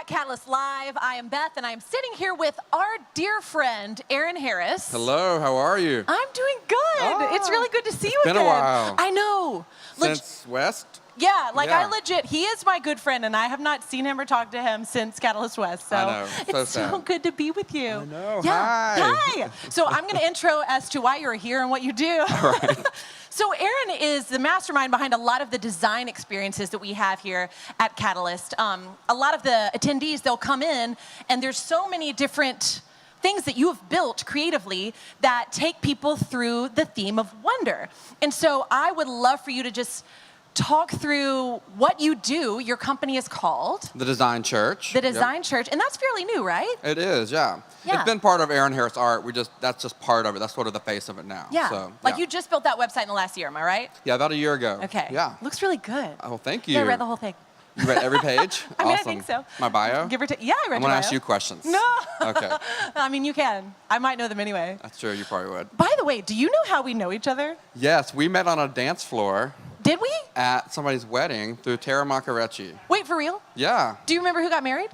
at Catalyst Live. I am Beth, and I'm sitting here with our dear friend, Aaron Harris. Hello, how are you? I'm doing good. It's really good to see you again. It's been a while. I know. Since West? Yeah, I legit, he is my good friend, and I have not seen him or talked to him since Catalyst West. So I know. it's so good to be with you. I know. Yeah. Hi. So I'm going to intro as to why you're here and what you do. All right. So Aaron is the mastermind behind a lot of the design experiences that we have here at Catalyst. A lot of the attendees, they'll come in, and there's so many different things that you have built creatively that take people through the theme of wonder. And so I would love for you to just talk through what you do. Your company is called? The Design Church. The Design Church. And that's fairly new, right? It is, yeah. It's been part of Aaron Harris Art. That's just part of it. That's sort of the face of it now. Yeah. So, you just built that website in the last year, am I right? Yeah, about a year ago. Okay. Yeah. Looks really good. Oh, thank you. Yeah, I read the whole thing. You read every page? I mean, Awesome. I think so. My bio? Give or take. Yeah, I read I'm your going to bio. ask you questions. No. Okay. I mean, you can. I might know them anyway. That's true, you probably would. By the way, do you know how we know each other? Yes, we met on a dance floor. Did we? At somebody's wedding through Tara Macarecci. Wait, for real? Yeah. Do you remember who got married?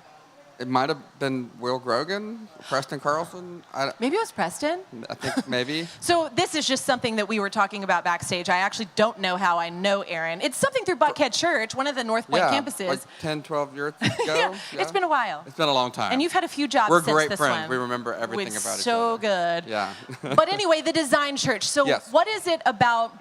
It might have been Will Grogan, Preston Carlson. Maybe it was Preston. I think maybe. So this is just something that we were talking about backstage. I actually don't know how I know Aaron. It's something through Buckhead Church, one of the North Point campuses. Like 10, 12 years ago. Yeah, it's been a while. It's been a long time. And you've had a few jobs We're since great this friends. one. We remember everything about each other. So good. Yeah. But anyway, the Design Church. So what is it about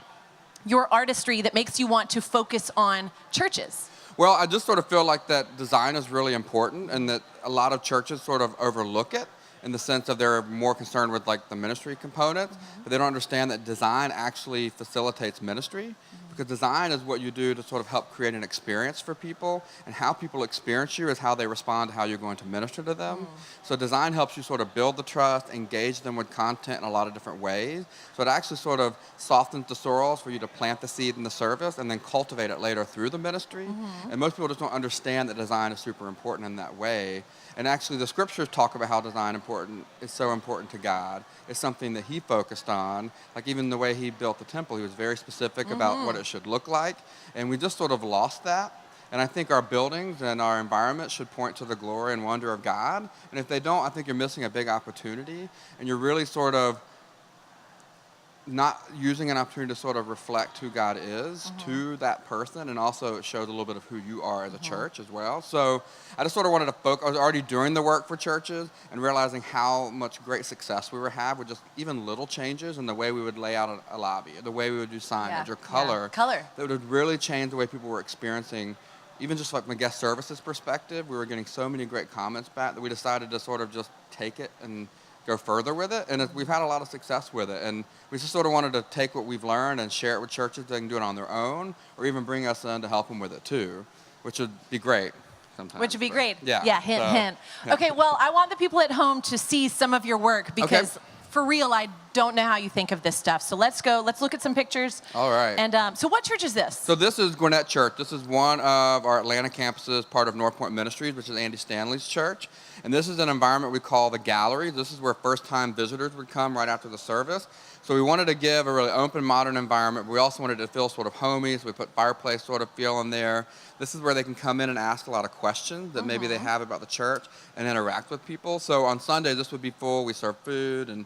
your artistry that makes you want to focus on churches? Well, I just sort of feel like that design is really important and that a lot of churches sort of overlook it in the sense of they're more concerned with like the ministry components, but they don't understand that design actually facilitates ministry. Because design is what you do to sort of help create an experience for people, and how people experience you is how they respond to how you're going to minister to them. So design helps you sort of build the trust, engage them with content in a lot of different ways. So it actually sort of softens the soils for you to plant the seed in the service and then cultivate it later through the ministry. And most people just don't understand that design is super important in that way. And actually the scriptures talk about how design is so important to God. It's something that he focused on. Like even the way he built the temple, he was very specific about what it should look like. And we just sort of lost that. And I think our buildings and our environment should point to the glory and wonder of God. And if they don't, I think you're missing a big opportunity. And you're really sort of not using an opportunity to sort of reflect who God is to that person, and also it shows a little bit of who you are as a church as well. So I just sort of wanted to focus. I was already doing the work for churches and realizing how much great success we would have with just even little changes in the way we would lay out a lobby, the way we would do signage or color. That would really change the way people were experiencing. Even just like from a guest services perspective, we were getting so many great comments back that we decided to sort of just take it and go further with it, and we've had a lot of success with it, and we just sort of wanted to take what we've learned and share it with churches. They can do it on their own, or even bring us in to help them with it too, which would be great sometimes. Which would be great. Yeah. Hint. Okay, well, I want the people at home to see some of your work because for real, I don't know how you think of this stuff. So let's look at some pictures. All right. And so what church is this? So this is Gwinnett Church. This is one of our Atlanta campuses, part of North Point Ministries, which is Andy Stanley's church. And this is an environment we call the gallery. This is where first-time visitors would come right after the service. So we wanted to give a really open, modern environment, but we also wanted it to feel sort of homey, so we put fireplace sort of feel in there. This is where they can come in and ask a lot of questions that maybe they have about the church and interact with people. So on Sunday, this would be full. We serve food and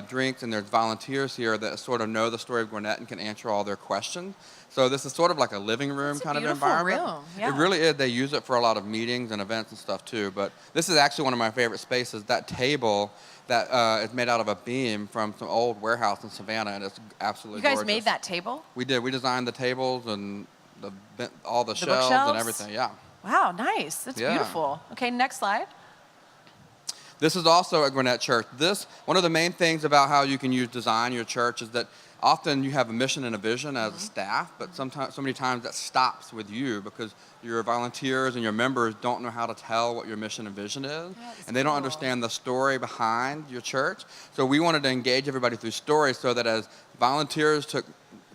drinks, and there's volunteers here that sort of know the story of Gwinnett and can answer all their questions. So this is sort of like a living room kind of environment. Room. Yeah. It really is. They use it for a lot of meetings and events and stuff too. But this is actually one of my favorite spaces. That table that is made out of a beam from some old warehouse in Savannah, and it's absolutely gorgeous. You guys made that table? We did. We designed the tables and all the shelves bookshelves? and everything. Yeah. Wow, nice. That's beautiful. Okay, next slide. This is also at Gwinnett Church. One of the main things about how you can use design in your church is that often you have a mission and a vision as a staff, but so many times that stops with you because your volunteers and your members don't know how to tell what your mission and vision is, and they don't understand the story behind your church. So we wanted to engage everybody through stories so that as volunteers took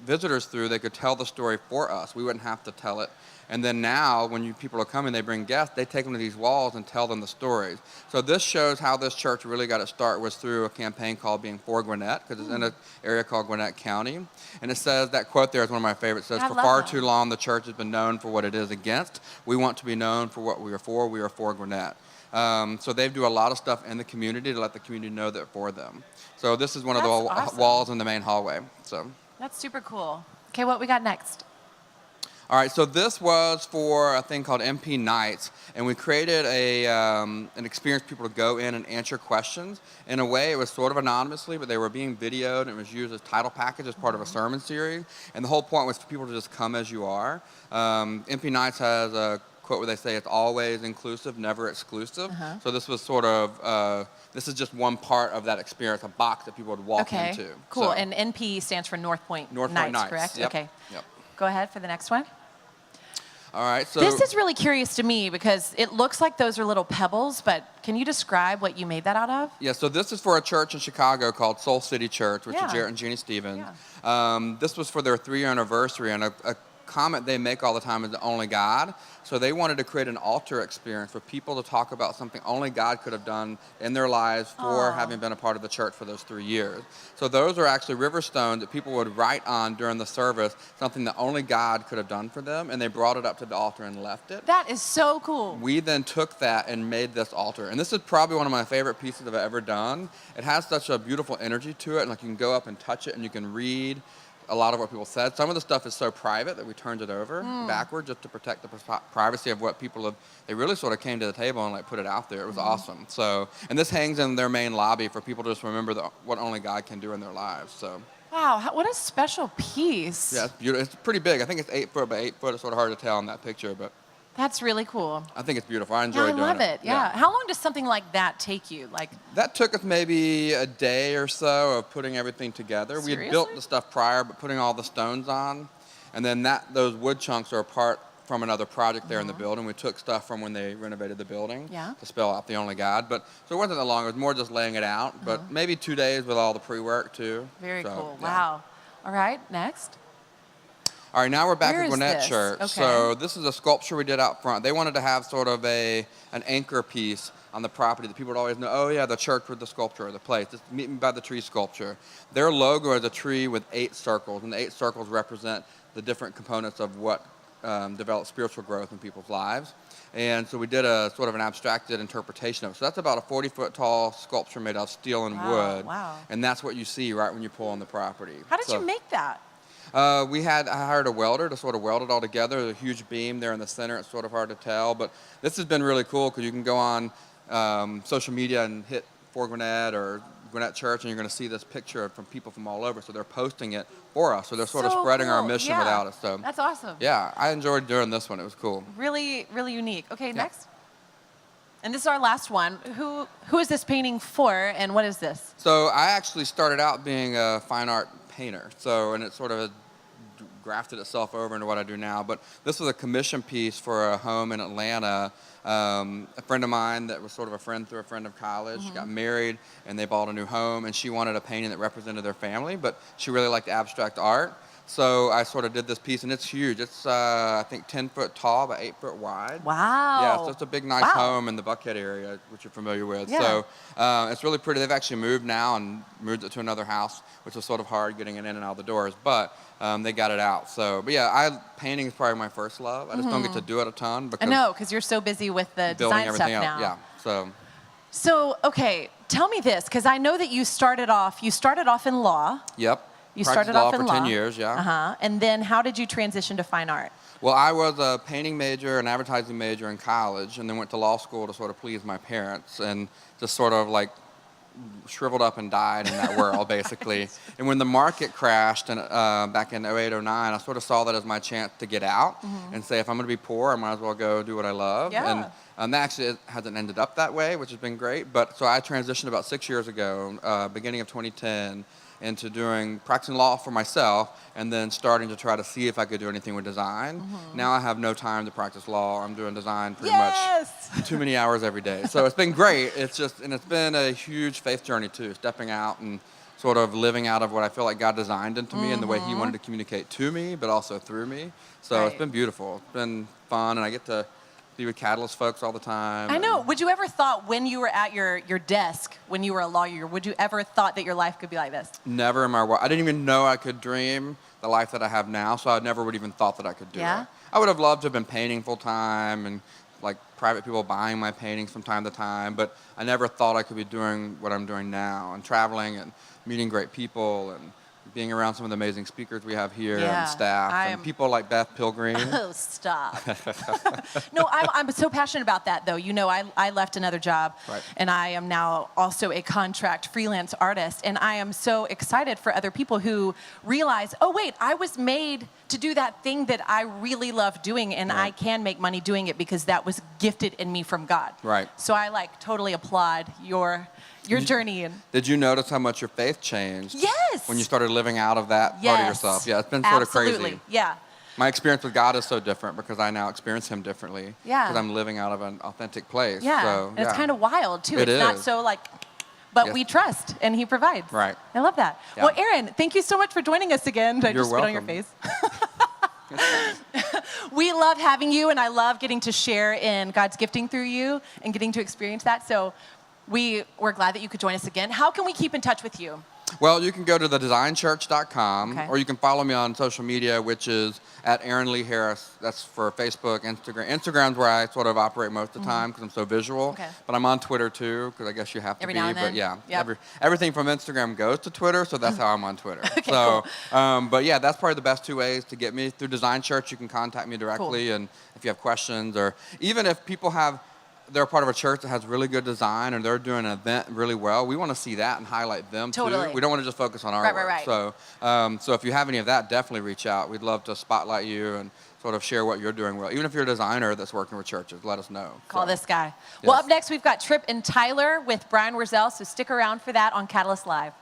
visitors through, they could tell the story for us. We wouldn't have to tell it. And then now, when people are coming, they bring guests, they take them to these walls and tell them the stories. So this shows how this church really got its start was through a campaign called Being for Gwinnett, because it's in an area called Gwinnett County. And it says, that quote there is one of my favorites. It says, for far too long, the church has been known for what it is against. We want to be known for what we are for. We are for Gwinnett. So they do a lot of stuff in the community to let the community know they're for them. So this is one of the walls in the main hallway. So that's super cool. Okay, what we got next? All right, so this was for a thing called MP Nights, and we created an experience for people to go in and answer questions. In a way, it was sort of anonymously, but they were being videoed, and it was used as title package as part of a sermon series. And the whole point was for people to just come as you are. MP Nights has a quote where they say it's always inclusive, never exclusive. So this was sort of, this is just one part of that experience, a box that people would walk into. Cool, So, and NP stands for North Point Nights, correct? Yep. Okay, Yep. go ahead for the next one. All right, so This is really curious to me because it looks like those are little pebbles, but can you describe what you made that out of? yeah, so this is for a church in Chicago called Soul City Church, which is Jarrett and Jeannie Stevens. This was for their 3-year anniversary, and a comment they make all the time is the only God. So they wanted to create an altar experience for people to talk about something only God could have done in their lives for having been a part of the church for those 3 years. So those are actually river stones that people would write on during the service, something that only God could have done for them, and they brought it up to the altar and left it. That is so cool. We then took that and made this altar. And this is probably one of my favorite pieces I've ever done. It has such a beautiful energy to it, and like you can go up and touch it and you can read a lot of what people said. Some of the stuff is so private that we turned it over backward just to protect the privacy of what people have. They really sort of came to the table and like put it out there. It was awesome. So, and this hangs in their main lobby for people to just remember what only God can do in their lives. So. Wow, what a special piece. Yeah, it's beautiful. It's pretty big. I think it's 8 foot by 8 foot. It's sort of hard to tell in that picture, but. That's really cool. I think it's beautiful. I enjoy doing it. I love it. Yeah. How long does something like that take you? Like that took us maybe a day or so of putting everything together. Seriously? We had built the stuff prior, but putting all the stones on, and then those wood chunks are apart from another project there in the building. We took stuff from when they renovated the building to spell out the only God. But so it wasn't that long. It was more just laying it out. But maybe 2 days with all the pre-work too. Very cool. Yeah. Wow. All right. Next. All right, now we're back Where at is Gwinnett this? Church. Okay. So this is a sculpture we did out front. They wanted to have sort of an anchor piece on the property that people would always know, oh yeah, the church with the sculpture or the place. It's Meet Me by the Tree sculpture. Their logo is a tree with 8 circles, and the 8 circles represent the different components of what develops spiritual growth in people's lives. And so we did a sort of an abstracted interpretation of it. So that's about a 40-foot tall sculpture made of steel and wood. Wow. And that's what you see right when you pull on the property. How did you make that? I hired a welder to sort of weld it all together. There's a huge beam there in the center. It's sort of hard to tell, but this has been really cool because you can go on social media and hit For Gwinnett or Gwinnett Church, and you're going to see this picture from people from all over. So they're posting it for us. So they're sort of spreading our mission without us. So that's awesome. Yeah, I enjoyed doing this one. It was cool. Really, really unique. Okay, next. And this is our last one. Who is this painting for, and what is this? So I actually started out being a fine art painter. And it sort of grafted itself over into what I do now. But this was a commission piece for a home in Atlanta. A friend of mine that was sort of a friend through a friend of college got married, and they bought a new home, and she wanted a painting that represented their family, but she really liked abstract art. So I sort of did this piece, and it's huge. It's, I think, 10 foot tall by 8 foot wide. Wow. Yeah, so it's a big, nice home in the Buckhead area, which you're familiar with. Yeah. So it's really pretty. They've actually moved now and moved it to another house, which was sort of hard getting it in and out the doors, but they got it out. So, but yeah, painting is probably my first love. I just don't get to do it a ton. Because I know, because you're so busy with the design stuff now. Yeah, So, okay, tell me this, because I know that you started off in law. Yep. You started off in law law for 10 years, yeah. And then how did you transition to fine art? Well, I was a painting major and advertising major in college, and then went to law school to sort of please my parents, and just sort of like shriveled up and died in that world, basically. Right. And when the market crashed back in 08, 09, I sort of saw that as my chance to get out and say, if I'm going to be poor, I might as well go do what I love. Yeah. And that actually hasn't ended up that way, which has been great. But so I transitioned about 6 years ago, beginning of 2010, into practicing law for myself, and then starting to try to see if I could do anything with design. Now I have no time to practice law. I'm doing design pretty much too many hours every day. So it's been great. It's been a huge faith journey too, stepping out and sort of living out of what I feel like God designed into me and the way he wanted to communicate to me, but also through me. So it's been beautiful. It's been fun, and I get to be with Catalyst folks all the time. I know. Would you ever thought when you were at your desk, when you were a lawyer, would you ever thought that your life could be like this? Never in my world. I didn't even know I could dream the life that I have now, so I never would even thought that I could do it. I would have loved to have been painting full time and like private people buying my paintings from time to time, but I never thought I could be doing what I'm doing now and traveling and meeting great people and being around some of the amazing speakers we have here and staff and people like Beth Pilgreen. Oh, stop. No, I'm so passionate about that, though. You know, I left another job, and I am now also a contract freelance artist, and I am so excited for other people who realize, oh, wait, I was made to do that thing that I really love doing, and I can make money doing it because that was gifted in me from God. So I, like, totally applaud your journey. Did you notice how much your faith changed? Yes. When you started living out of that part of yourself? Yeah, it's been sort of crazy. Absolutely, yeah. My experience with God is so different because I now experience him differently. Yeah. Because I'm living out of an authentic place. Yeah, so, and it's kind of wild, too. It's is. not so, like, but we trust, and he provides. Right. I love that. Yeah. Well, Aaron, thank you so much for joining us again. Did I You're just spit on your face? We love having you, and I love getting to share in God's gifting through you and getting to experience that. So we're glad that you could join us again. How can we keep in touch with you? Well, you can go to thedesignchurch.com, or you can follow me on social media, which is at Aaron Lee Harris. That's for Facebook, Instagram. Instagram's where I sort of operate most of the time because I'm so visual. But I'm on Twitter too, because I guess you have to every be. Now and then. But yeah, everything from Instagram goes to Twitter, so that's how I'm on Twitter. Cool. But yeah, that's probably the best two ways to get me. Through Design Church, you can contact me directly, and if you have questions, or even if people they're a part of a church that has really good design and they're doing an event really well, we want to see that and highlight them too. We don't want to just focus on our work. So if you have any of that, definitely reach out. We'd love to spotlight you and sort of share what you're doing well. Even if you're a designer that's working with churches, let us know. Call this guy. Well, up next, we've got Tripp and Tyler with Brian Wurzel, so stick around for that on Catalyst Live.